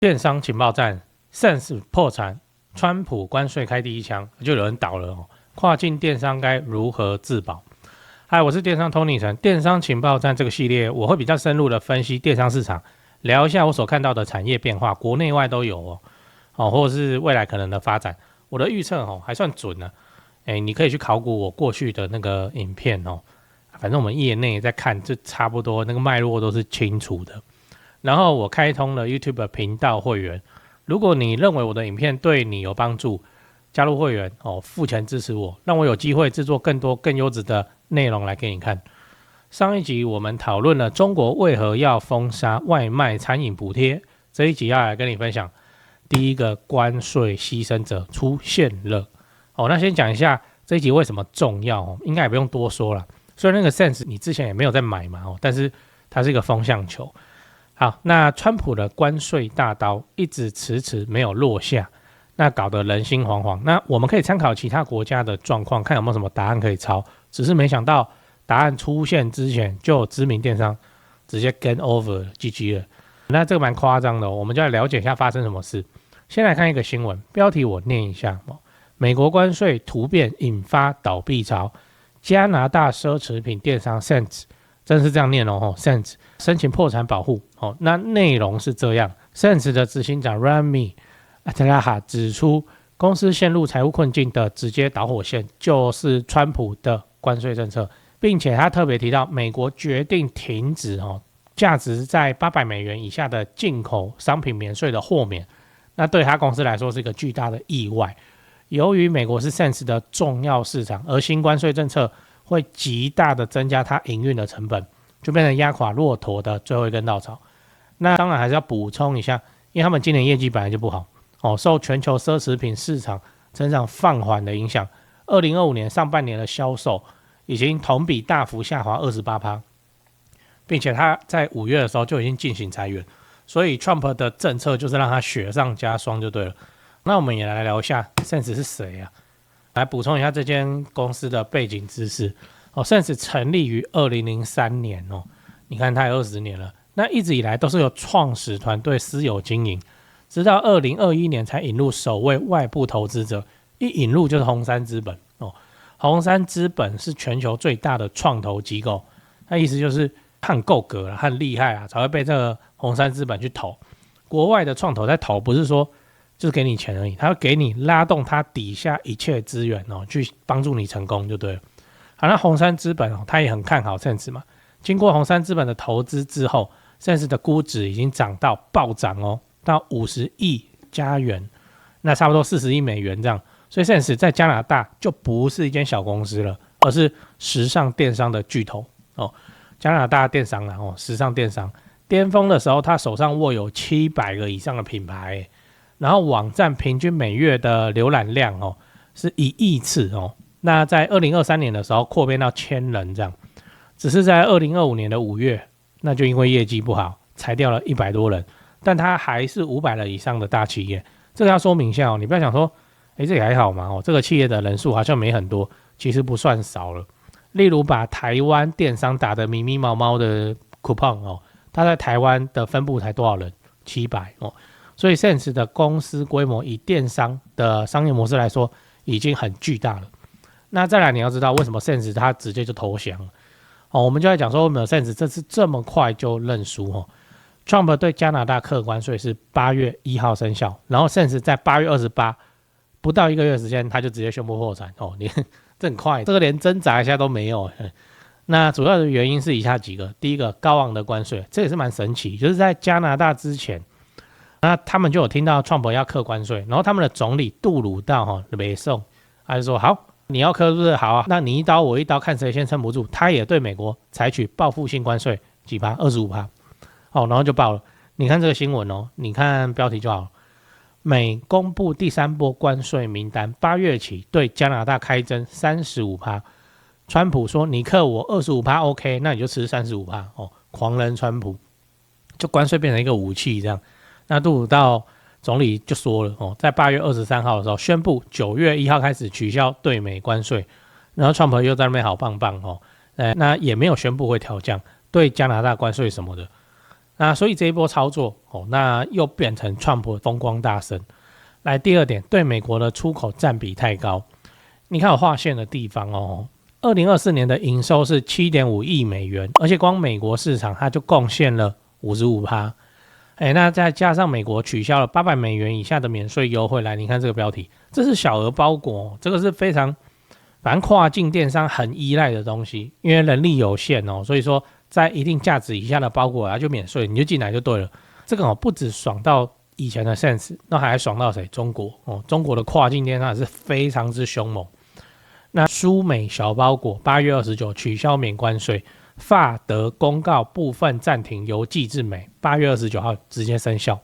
电商情报站 ，Sense 破产，川普关税开第一枪，就有人倒了哦。跨境电商该如何自保？嗨，我是电商 Tony 陈。电商情报站这个系列，我会比较深入的分析电商市场，聊一下我所看到的产业变化，国内外都有或者是未来可能的发展。我的预测还算准呢。你可以去考古我过去的那个影片反正我们业内在看，就差不多那个脉络都是清楚的。然后我开通了 YouTube 频道会员，如果你认为我的影片对你有帮助，加入会员付钱支持我，让我有机会制作更多更优质的内容来给你看。上一集我们讨论了中国为何要封杀外卖餐饮补贴，这一集要来跟你分享第一个关税牺牲者出现了。那先讲一下这一集为什么重要应该也不用多说了。虽然那个 Sense 你之前也没有在买嘛但是它是一个风向球。好，那川普的关税大刀一直迟迟没有落下，那搞得人心惶惶。那我们可以参考其他国家的状况，看有没有什么答案可以抄。只是没想到答案出现之前，就有知名电商直接 game over 了 GG 了。那这个蛮夸张的我们就来了解一下发生什么事。先来看一个新闻，标题我念一下美国关税突变引发倒闭潮，加拿大奢侈品电商 Sense 真是这样念Sense 申请破产保护那内容是这样 ，Sense 的执行长 Rami Atlaha 指出，公司陷入财务困境的直接导火线就是川普的关税政策，并且他特别提到，美国决定停止价值在$800以下的进口商品免税的豁免，那对他公司来说是一个巨大的意外。由于美国是 Sense 的重要市场，而新关税政策会极大的增加它营运的成本，就变成压垮骆驼的最后一根稻草。那当然还是要补充一下，因为他们今年业绩本来就不好受全球奢侈品市场成长放缓的影响，2025年上半年的销售已经同比大幅下滑 28%， 并且他在5月的时候就已经进行裁员，所以 Trump 的政策就是让他雪上加霜就对了。那我们也来聊一下 Sense 是谁啊？来补充一下这间公司的背景知识Sense 成立于2003年你看它有20年了。那一直以来都是由创始团队私有经营，直到2021年才引入首位外部投资者，一引入就是红杉资本红杉资本是全球最大的创投机构，那意思就是很够格了，很厉害才会被这个红杉资本去投。国外的创投在投不是说就是给你钱而已，他会给你拉动他底下一切资源去帮助你成功就对了。好，那红杉资本他也很看好 Sense 嘛，经过红杉资本的投资之后，Sense 的估值已经涨到暴涨到50亿加元，那差不多40亿美元这样。所以 Sense 在加拿大就不是一间小公司了，而是时尚电商的巨头加拿大电商时尚电商巅峰的时候，他手上握有700个以上的品牌然后网站平均每月的浏览量是1亿次那在2023年的时候扩编到1000人这样，只是在2025年的5月，那就因为业绩不好裁掉了100多人，但它还是500人以上的大企业。这个要说明一下你不要想说这也还好嘛这个企业的人数好像没很多，其实不算少了。例如把台湾电商打得迷迷毛毛的 Coupon它在台湾的分部才多少人？700所以 Sense 的公司规模以电商的商业模式来说已经很巨大了。那再来你要知道为什么 Sense 它直接就投降了我们就在讲说为什么 Sense 这次这么快就认输Trump 对加拿大课关税是8月1号生效，然后 Sense 在8月28不到1个月的时间他就直接宣布破产你这很快，这个连挣扎一下都没有那主要的原因是以下几个。第一个，高昂的关税，这也是蛮神奇，就是在加拿大之前那他们就有听到 Trump 要课关税，然后他们的总理杜鲁道北宋他就说好，你要课是不是好啊？那你一刀我一刀，看谁先撑不住。他也对美国采取报复性关税几%， 25%然后就爆了。你看这个新闻你看标题就好了。美公布第3波关税名单，8月起对加拿大开征 35%。川普说你课我 25% OK， 那你就吃 35% 狂人川普，就关税变成一个武器这样。那杜鲁道总理就说了在8月23号的时候宣布9月1号开始取消对美关税，然后川普又在那边好棒棒那也没有宣布会调降对加拿大关税什么的。那所以这一波操作那又变成川普风光大升。来，第二点，对美国的出口占比太高。你看我划线的地方2024年的营收是 7.5 亿美元，而且光美国市场它就贡献了 55%。那再加上美国取消了800美元以下的免税优惠，来，你看这个标题，这是小额包裹这个是非常反正跨境电商很依赖的东西，因为人力有限所以说在一定价值以下的包裹就免税，你就进来就对了。这个不止爽到以前的 Sense， 那还爽到谁？中国中国的跨境电商是非常之凶猛。那苏美小包裹8月29取消免关税，法德公告部分暂停邮寄至美，8月29号直接生效。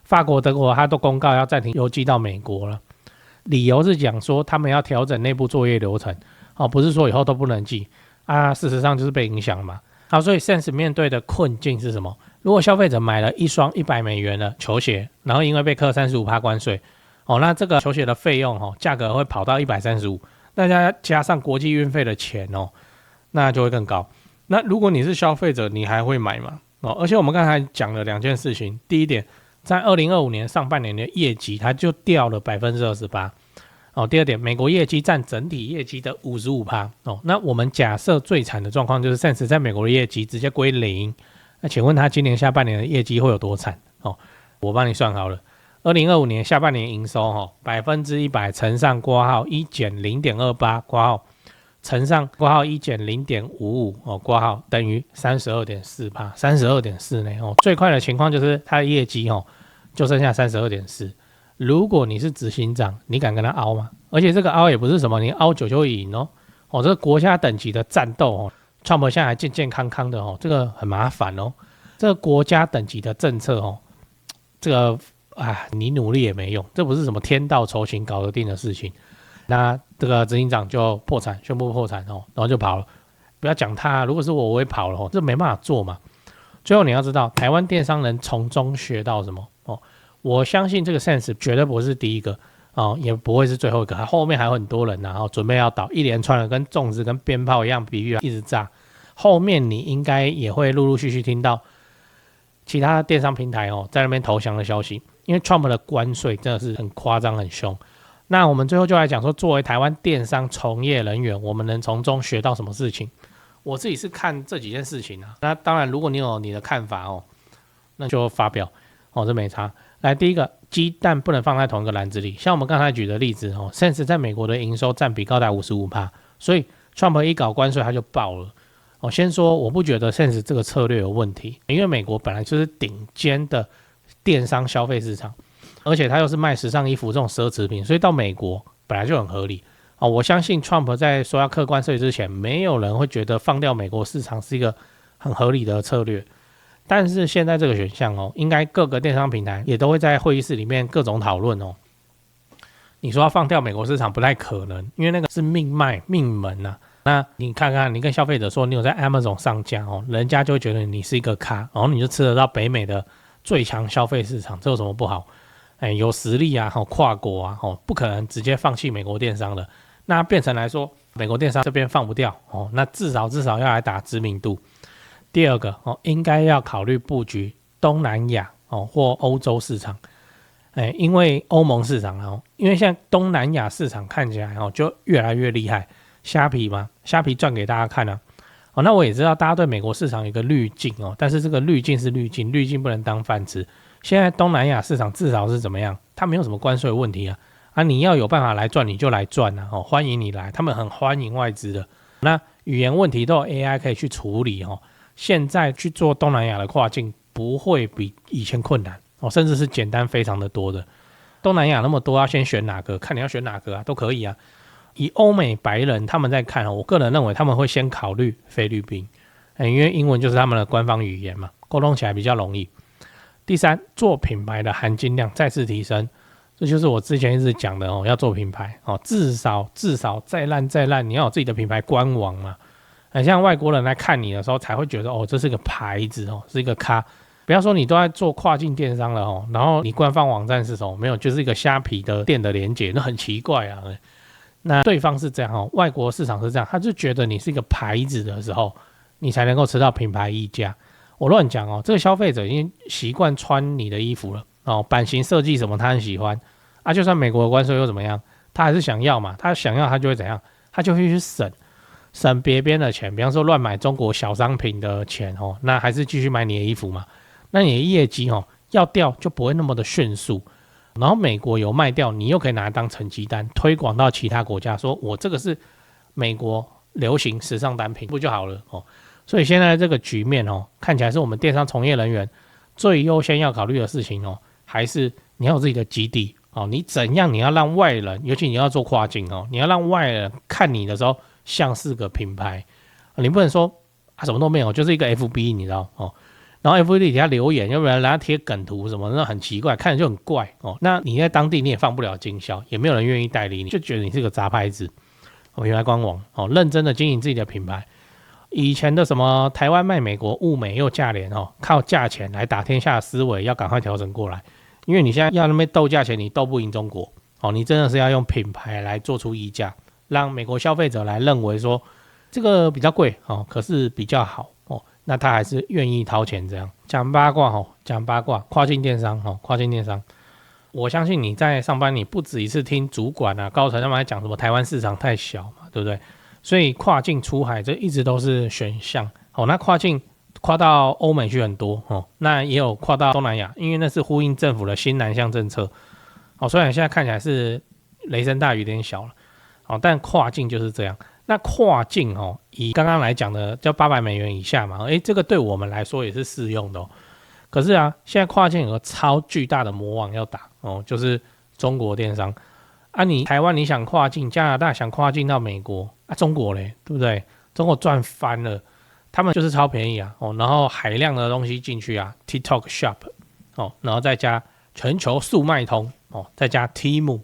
法国、德国它都公告要暂停邮寄到美国了，理由是讲说他们要调整内部作业流程，不是说以后都不能寄事实上就是被影响嘛。好，所以 Sense 面对的困境是什么？如果消费者买了一双100美元的球鞋，然后因为被课 35% 关税，那这个球鞋的费用价格会跑到135，那再加上国际运费的钱那就会更高。那如果你是消费者，你还会买吗？而且我们刚才讲了2件事情，第一点，在2025年上半年的业绩它就掉了 28%。第二点，美国业绩占整体业绩的 55%。那我们假设最惨的状况就是 Sense 在美国的业绩直接归零，那请问他今年下半年的业绩会有多惨？我帮你算好了，2025年下半年营收100%乘上括号1减 0.28 括号乘上括号1减 0.55 括号等于 32.4%， 32.4% 呢最快的情况就是他的业绩就剩下 32.4%。如果你是执行长，你敢跟他凹吗？而且这个凹也不是什么你凹久就赢这个国家等级的战斗Trump 现在还健健康康的这个很麻烦这个国家等级的政策这个你努力也没用，这不是什么天道酬勤搞得定的事情。那这个执行长就破产，宣布破产然后就跑了。不要讲他，如果是我会跑了这没办法做嘛。最后你要知道，台湾电商人从中学到什么我相信这个 Sense 绝对不是第一个也不会是最后一个，后面还有很多人准备要倒，一连串的跟粽子跟鞭炮一样比喻一直炸。后面你应该也会陆陆续续听到其他电商平台在那边投降的消息，因为 Trump 的关税真的是很夸张很凶。那我们最后就来讲说，作为台湾电商从业人员，我们能从中学到什么事情？我自己是看这几件事情那当然如果你有你的看法那就发表这没差。来，第一个，鸡蛋不能放在同一个篮子里。像我们刚才举的例子Sense 在美国的营收占比高达 55%， 所以 Trump 一搞关税它就爆了先说我不觉得 Sense 这个策略有问题，因为美国本来就是顶尖的电商消费市场，而且它又是卖时尚衣服这种奢侈品，所以到美国本来就很合理我相信 Trump 在说要课关税之前，没有人会觉得放掉美国市场是一个很合理的策略。但是现在这个选项应该各个电商平台也都会在会议室里面各种讨论你说要放掉美国市场不太可能，因为那个是命脉命门那你看看，你跟消费者说你有在 Amazon 上架人家就会觉得你是一个咖，然后你就吃得到北美的最强消费市场，这有什么不好？有实力跨国不可能直接放弃美国电商的。那变成来说，美国电商这边放不掉那至少要来打知名度。第二个应该要考虑布局东南亚或欧洲市场，因为欧盟市场因为现在东南亚市场看起来就越来越厉害，虾皮嘛，虾皮赚给大家看那我也知道大家对美国市场有一个滤镜但是这个滤镜是滤镜，滤镜不能当饭吃。现在东南亚市场至少是怎么样？它没有什么关税问题你要有办法来赚你就来赚欢迎你来，他们很欢迎外资的。那语言问题都有 AI 可以去处理现在去做东南亚的跨境不会比以前困难甚至是简单非常的多的。东南亚那么多，要先选哪个？看你要选哪个都可以以欧美白人他们在看我个人认为他们会先考虑菲律宾，因为英文就是他们的官方语言嘛，沟通起来比较容易。第三，做品牌的含金量再次提升，这就是我之前一直讲的要做品牌至少再烂你要有自己的品牌官网嘛。像外国人来看你的时候才会觉得这是个牌子是一个咖。不要说你都在做跨境电商了然后你官方网站是什么？没有，就是一个虾皮的店的连结，那很奇怪那对方是这样外国市场是这样，他就觉得你是一个牌子的时候，你才能够吃到品牌溢价我乱讲哦，这个消费者已经习惯穿你的衣服了哦，版型设计什么他很喜欢啊，就算美国的关税又怎么样，他还是想要嘛，他想要他就会怎样，他就会去省别边的钱，比方说乱买中国小商品的钱哦，那还是继续买你的衣服嘛，那你的业绩哦要掉就不会那么的迅速，然后美国有卖掉，你又可以拿来当成绩单推广到其他国家，说我这个是美国流行时尚单品，不就好了哦？所以现在这个局面哦，看起来是我们电商从业人员最优先要考虑的事情哦，还是你要有自己的基地哦，你怎样你要让外人，尤其你要做跨境哦，你要让外人看你的时候像是个品牌，你不能说啊什么都没有，就是一个 FB 你知道哦，然后 FB 底下留言，要不然人家贴梗图什么，那很奇怪，看着就很怪哦。那你在当地你也放不了经销，也没有人愿意代理你，就觉得你是个杂牌子。品牌官网哦，认真的经营自己的品牌。以前的什么台湾卖美国，物美又价廉哦，靠价钱来打天下的思维要赶快调整过来，因为你现在要那边斗价钱，你斗不赢中国哦，你真的是要用品牌来做出溢价，让美国消费者来认为说这个比较贵哦，可是比较好哦，那他还是愿意掏钱这样。讲八卦哦，讲八卦，跨境电商哦，跨境电商。我相信你在上班，你不止一次听主管啊、高层他们在讲什么台湾市场太小嘛，对不对？所以跨境出海这一直都是选项。哦，那跨境跨到欧美去很多哦，那也有跨到东南亚，因为那是呼应政府的新南向政策。哦，虽然现在看起来是雷声大雨点小了，哦，但跨境就是这样。那跨境哦，以刚刚来讲的叫$800以下嘛，这个对我们来说也是适用的哦。可是啊，现在跨境有个超巨大的魔王要打哦，就是中国电商啊。你台湾你想跨境，加拿大想跨境到美国啊，中国嘞，对不对？中国赚翻了，他们就是超便宜啊哦，然后海量的东西进去啊 ，TikTok Shop 哦，然后再加全球速卖通哦，再加 Temu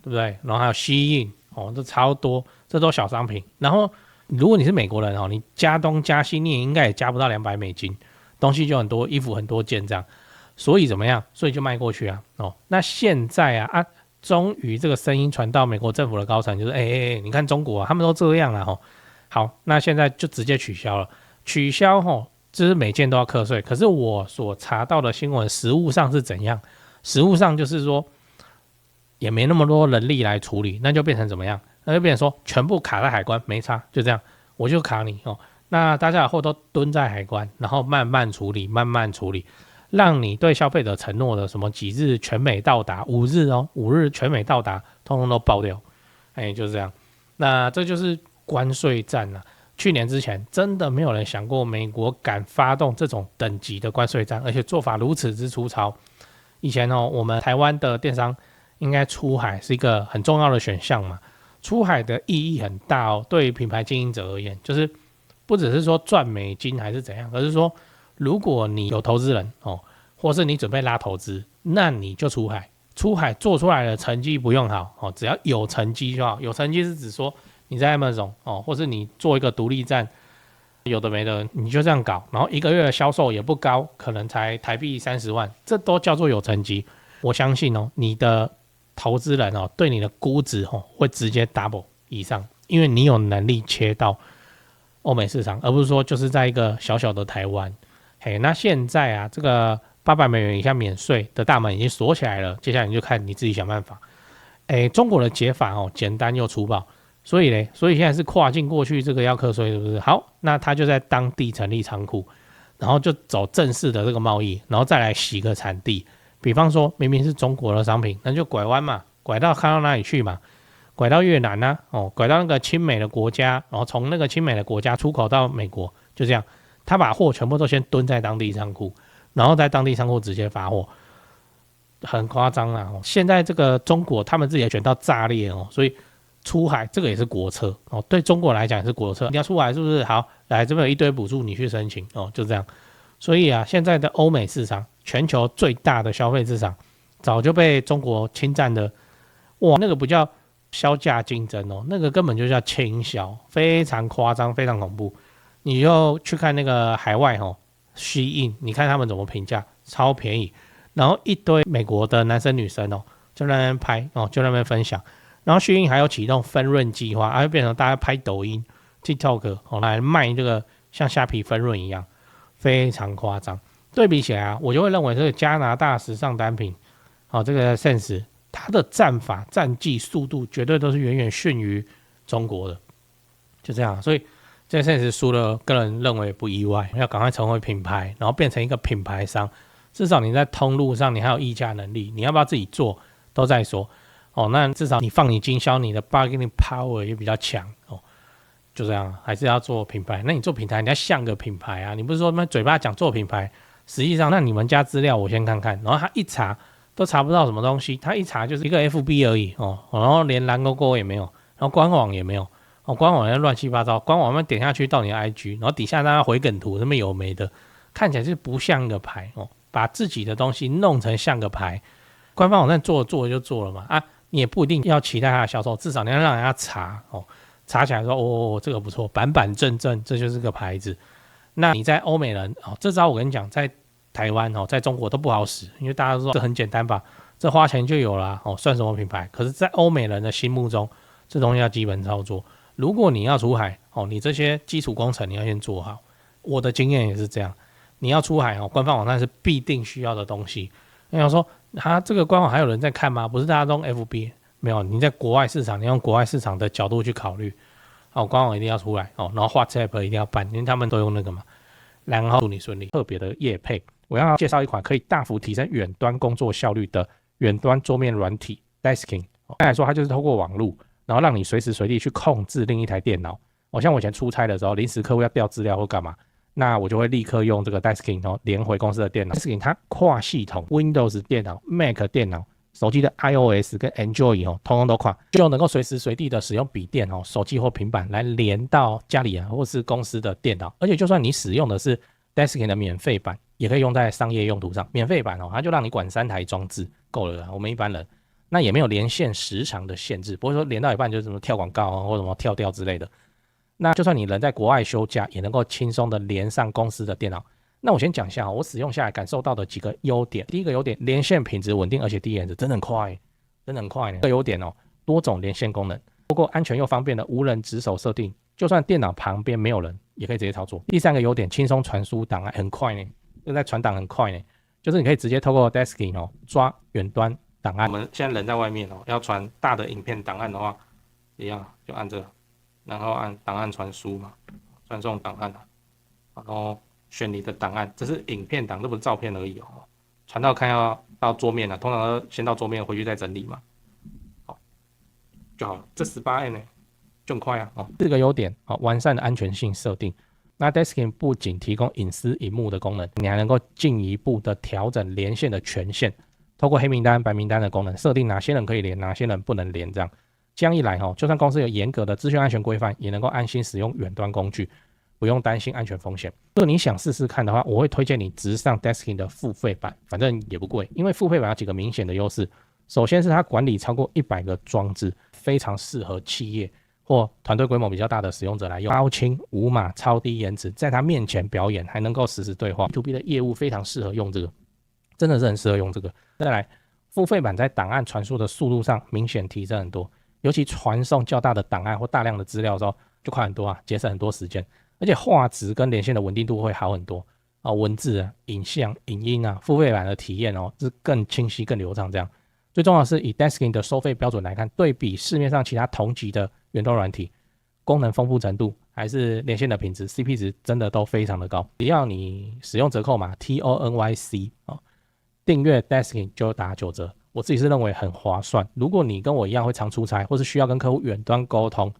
对不对？然后还有西印哦，这超多，这都小商品。然后如果你是美国人哦，你加东加西，你也应该也加不到$200。东西就很多，衣服很多件这样，所以怎么样？所以就卖过去啊。哦，那现在终于这个声音传到美国政府的高层，就是你看中国啊，他们都这样了哈。好，那现在就直接取消了，取消就是每件都要课税。可是我所查到的新闻，实务上是怎样？实务上就是说，也没那么多人力来处理，那就变成怎么样？那就变成说全部卡在海关，没差，就这样，我就卡你哦。那大家以后都蹲在海关，然后慢慢处理，慢慢处理，让你对消费者承诺的什么几日全美到达，5日哦，5日全美到达，通通都爆掉，就是这样。那这就是关税战啊。去年之前真的没有人想过美国敢发动这种等级的关税战，而且做法如此之粗糙。以前我们台湾的电商应该出海是一个很重要的选项嘛，出海的意义很大哦，对于品牌经营者而言，就是不只是说赚美金还是怎样，而是说如果你有投资人或是你准备拉投资，那你就出海。出海做出来的成绩不用好只要有成绩就好。有成绩是指说你在 Amazon 或是你做一个独立站，有的没的你就这样搞，然后一个月的销售也不高，可能才台币30万，这都叫做有成绩。我相信你的投资人对你的估值会直接 double 以上，因为你有能力切到欧美市场，而不是说就是在一个小小的台湾。那现在这个$800以下免税的大门已经锁起来了，接下来你就看你自己想办法。中国的解法简单又粗暴，所以现在是跨境过去这个要课税，是不是？好，那他就在当地成立仓库，然后就走正式的这个贸易，然后再来洗个产地。比方说明明是中国的商品，那就拐弯嘛，拐到看到哪里去嘛。拐到越南拐到那个亲美的国家，然后从那个亲美的国家出口到美国，就这样，他把货全部都先蹲在当地仓库，然后在当地仓库直接发货，很夸张啊！现在这个中国他们自己也卷到炸裂所以出海这个也是国策对中国来讲也是国策，你要出海是不是？好，来这边有一堆补助，你去申请就这样。所以现在的欧美市场，全球最大的消费市场，早就被中国侵占的，哇，那个不叫销价竞争那个根本就叫倾销，非常夸张，非常恐怖。你就去看那个海外Shein，你看他们怎么评价，超便宜，然后一堆美国的男生女生就在那边拍就在那边分享，然后Shein还有启动分润计划，就变成大家拍抖音 TikTok 来卖这个像虾皮分润一样，非常夸张。对比起来啊，我就会认为这个加拿大时尚单品，这个 Sense 它的战法、战绩、速度绝对都是远远逊于中国的，就这样。所以这个 Sense 输了，个人认为不意外，要赶快成为品牌，然后变成一个品牌商。至少你在通路上，你还有议价能力，你要不要自己做都在说。那至少你放你经销，你的 bargaining power 也比较强就这样，还是要做品牌。那你做品牌，你要像个品牌啊，你不是说嘴巴讲做品牌，实际上那你们家资料我先看看，然后他一查都查不到什么东西，他一查就是一个 FB 而已然后连蓝勾勾也没有，然后官网也没有官网也乱七八糟，官网点下去到你的 IG， 然后底下大家回梗图，那么有没的，看起来是不像个牌把自己的东西弄成像个牌，官方网站做就做了嘛你也不一定要期待它的销售，至少你要让人家查查起来说这个不错，板板正正，这就是个牌子。那你在欧美人这招我跟你讲，在台湾在中国都不好使，因为大家都说这很简单吧，这花钱就有了算什么品牌？可是，在欧美人的心目中，这东西要基本操作。如果你要出海你这些基础工程你要先做好。我的经验也是这样，你要出海官方网站是必定需要的东西。你想说这个官网还有人在看吗？不是大家都用 FB， 没有，你在国外市场，你用国外市场的角度去考虑官网一定要出来然后 WhatsApp 一定要办，因为他们都用那个嘛。然后祝你顺利。特别的业配，我要介绍一款可以大幅提升远端工作效率的远端桌面软体 Desking。简单来说，它就是透过网络，然后让你随时随地去控制另一台电脑。像我以前出差的时候，临时客户要调资料或干嘛，那我就会立刻用这个 Desking 连回公司的电脑。Desking 它跨系统 Windows 电脑、Mac 电脑、手机的 iOS 跟 Android 通通都跨，就能够随时随地的使用笔电手机或平板来连到家里或是公司的电脑。而且就算你使用的是 Desking 的免费版，也可以用在商业用途上。免费版它就让你管3台装置够了，我们一般人那也没有连线时长的限制，不会说连到一半就什么跳广告或什么跳掉之类的。那就算你人在国外休假，也能够轻松的连上公司的电脑。那我先讲一下我使用下来感受到的几个优点。第一个优点，连线品质稳定，而且低延迟，真的很快，真的很快呢。第二个优点多种连线功能，不过安全又方便的无人值守设定，就算电脑旁边没有人，也可以直接操作。第三个优点，轻松传输档案，很快呢，就在传档很快呢，就是你可以直接透过 Desking 抓远端档案。我们现在人在外面要传大的影片档案的话，一样就按这个，然后按档案传输嘛，传送档案然后选你的档案，这是影片档，这不是照片而已传到看要到桌面通常先到桌面回去再整理嘛，好就好了。这 18M 呢就很快这个优点完善的安全性设定。那 Desking 不仅提供隐私萤幕的功能，你还能够进一步的调整连线的权限，透过黑名单、白名单的功能，设定哪些人可以连，哪些人不能连。这样一来就算公司有严格的资讯安全规范，也能够安心使用远端工具，不用担心安全风险。如果你想试试看的话，我会推荐你直上 Desking 的付费版，反正也不贵。因为付费版有几个明显的优势，首先是它管理超过100个装置，非常适合企业或团队规模比较大的使用者来用。高清无码超低延迟，在他面前表演，还能够实时对话。B2B 的业务非常适合用这个，真的是很适合用这个。再来，付费版在档案传输的速度上明显提升很多，尤其传送较大的档案或大量的资料的时候就快很多节省很多时间。而且画质跟连线的稳定度会好很多文字影像、影音付费版的体验是更清晰、更流畅。这样最重要的是，以 Desking 的收费标准来看，对比市面上其他同级的远端软体，功能丰富程度还是连线的品质 CP 值真的都非常的高。只要你使用折扣码 TONYC 订阅 Desking 就打9折，我自己是认为很划算。如果你跟我一样会常出差，或是需要跟客户远端沟通，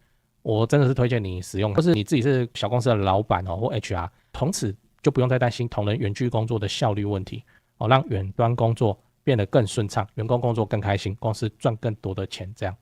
我真的是推荐你使用。或是你自己是小公司的老板或 HR， 从此就不用再担心同仁远距工作的效率问题让远端工作变得更顺畅，员工工作更开心，公司赚更多的钱。这样